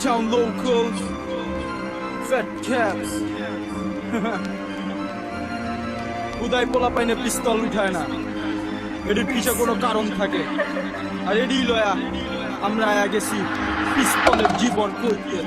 Uptown locals, fat caps. উদয় পোলা পাইনে পিস্তল উঠায় না, এটির পিছে কোনো কারণ থাকে। আর এডি লয়া আমরা আয়া গেছি পিস্তলের জীবন কইতে।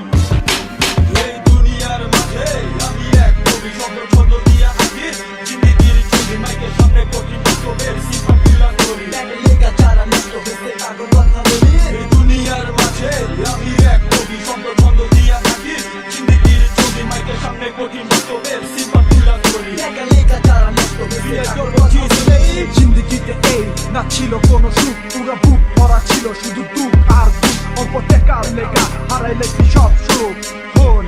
এই দুনিয়ার মাঝে আমি এক কবি, শব্দ ছন্দ দিয়া আঁকি জিন্দেগির ছবি, মাইকের সামনে কঠিন কবির সিফাত তুলা করি। লেখা যারা নষ্ট হয়েছে তাদের কথা বলি। এই দুনিয়ার মাঝে আমি এক কবি, শব্দ ছন্দ দিয়া আঁকি জিন্দেগির ছবি, মাইকের সামনে কঠিন কবির সিফাত তুলা করি। লেখা যারা নষ্ট হয়েছে তাদের কথা বলি। জিন্দেগিতে এই না ছিল কোনো সুখ, পুরো বুক ভরা ছিল শুধু দুঃখ আর দুঃখ। অল্প টাকার লেখা হারাইলে কি সব সুখ? হন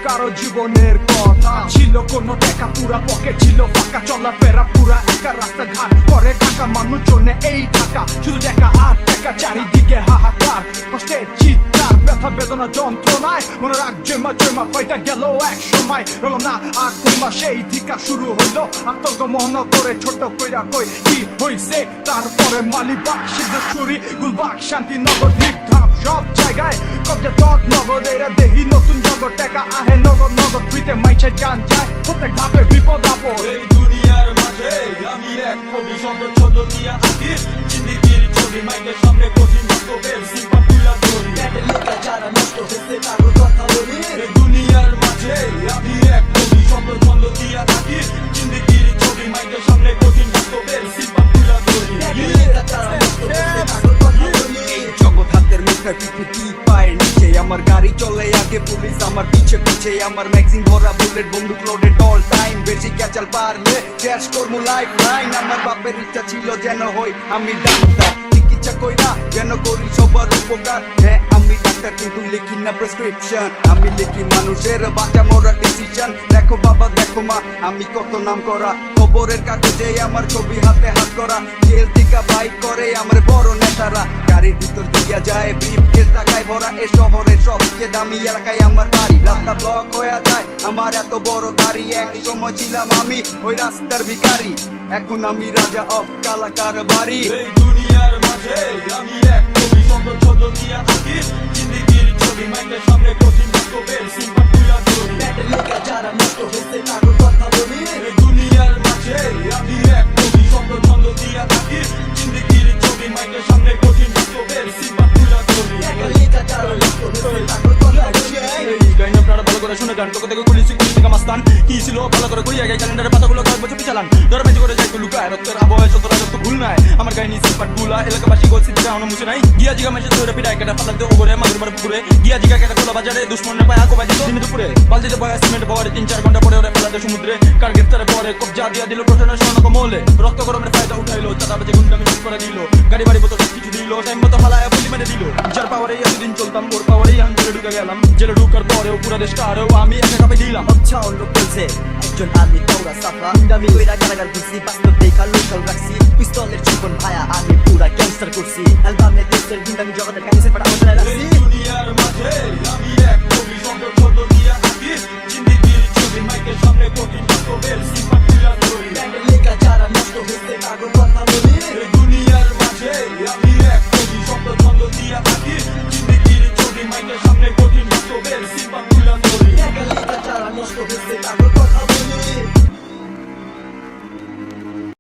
কারো জীবনের কথা ছিল কোনো টাকা, পুরা পকেট ছিল ফাঁকা, চলাফেরা পুরা একা, রাস্তাঘাট করে টাকা, মানুষজনে এই টাকা শুধু টাকা আর টাকা, চারিদিকে হাহাকার, কষ্টের চিৎকার, ব্যথা বেদনা যন্ত্রণায় মনে রাখ জমা জমা কয়টা গেল এক সময় রল না আর তোমা। সেই থেকে শুরু হইলো আতঙ্ক মহন করে ছোট কইরা কই কি হইছে, তারপরে মালিবাগ সিদ্ধেশ্বরী গুলবাগ শান্তিনগর ঢিকঢাক সব জায়গায় কবজা তৎ নগর। এরা দেহি নতুন জগৎ, টাকা আহে নগর নগর, ফ্রিতে মাইছে জান যায় প্রত্যেক ধাপে বিপদ আপদ। এই দুনিয়ার মাঝে আমি এক কবি, শব্দ ছন্দ দিয়া আঁকি জিন্দেগির ছবি, মাইকের সামনে কঠিন কবির সিফাত তুলা করি। লেখা যারা নষ্ট হয়েছে তাদের কথা বলি। এই দুনিয়ার মাঝে আমি এক কবি, শব্দ ছন্দ দিয়া আঁকি জিন্দেগির ছবি, মাইকের সামনে কঠিন কবির সিফাত তুলা করি। লেখা যারা নষ্ট হয়েছে তাদের কথা বলি। জগৎ হাতের মুখে পিঠে পায়ের নিচে, আমার গাড়ি চলে আগে, পুলিশ আমার পিছে পিছে, আমার ম্যাগজিন ভরা বুলেট, বন্দুক লোডেড অল টাইম, বেশি ক্যাচাল পারলে ক্যাশ করবো লাইফ লাইন। আমার বাপের ইচ্ছা ছিল যেন হই আমি ডাক্তার, চিকিৎসা কইরা যেন করি সবার উপকার। হ্যাঁ আমি ডাক্তার কিন্তু লিখি না প্রেসক্রিপশন, আমি লিখি মানুষের বাঁচা মরার ডিসিশন। দেখো বাবা দেখো মা আমি কত নাম করা, খবরের কাগজে আমার ছবি হাতে হাত করা, জেল থেকে বাইক করে আমার বড় নেতারা, গাড়ির ভিতর দিয়া যায় ব্রিফকেস টাকায় ভরা। এ শহরের সবচেয়ে দামি এলাকায় আমার বাড়ি, রাস্তা ব্লক হয়ে যায় আমার এত বড় গাড়ি। এক সময় ছিলাম আমি ওই রাস্তার ভিখারি, এখন আমি রাজা অফ কালাকার বাড়ি। এই দুনিয়ার মাঝে আমি এক কবি, শব্দ ছন্দ দিয়া আঁকি জিন্দেগির ছবি, মাইকের সামনে কঠিন কবির সিফাত তুলা করি। লেখা যারা নষ্ট হয়েছে তাদের কথা বলি। এই দুনিয়ার মাঝে আমি এক কবি, শব্দ ছন্দ দিয়া আঁকি জিন্দেগির ছবি, মাইকের সামনে কঠিন কবির সিফাত তুলা করি। লেখা যারা নষ্ট হয়েছে তাদের কথা বলি। এই গাইন আপনারা ভালো করে শুনে যান, তোকে থেকে পুলিশি কুলি থেকে মাস্তান কি ছিল ভালো করে কই আগে ক্যালেন্ডারের পাতাগুলো কয়েক বছর পিছালান, ধরে বেঁচে করে যাই লুকায় রক্তের আবহাওয়ায় শতরা রক্ত ভুল নাই। আমার গাইনি সিফাত গুলা এলাকাবাসী গোলসি দিকে অন্য মুছে নাই, গিয়া জিগা মেসে ধরে পিড়ায় কেটে পাতাতে ওগরে মাদুর মার পুকুরে, গিয়া জিগা কেটে খোলা বাজারে দুশ্মনের পায় আকো বাজি দিনে দুপুরে, বালতিতে বয়া সিমেন্ট বয়ারে 3-4 ঘন্টা পরে ওরে ফেলাতে সমুদ্রে, কার গ্রেফতারে পরে কবজা দিয়া দিল প্রশাসনের স্বর্ণক মৌলে, রক্ত গরমের ফায়দা উঠাইলো, চাঁদা বাজে গুন্ডামি শুরু করে দিল, গাড়ি বাড়ি বোতল কিছু দিল, টাইম মতো ফালায় বলি মেরে দিল। যার পাওয়ারে এতদিন চলতাম ওর পাওয়ারেই আমি জেলে ঢুকে গেলাম, জেলে ঢুকার পরেও পুরো দেশ কারেও আমি একা কাপে দিলাম। Uptown locals একজন আর্মি দৌড়া সাফা, দামি কইরা গালাগাল ঘুরছি, বাস্তব দেখা লোকাল রাখছি, পিস্তলের জীবন ভায়া আমি পুরা গ্যাংস্টার করছি। অ্যালবামে দেশের গুন্ডামি জগতের কাহিনী পড়া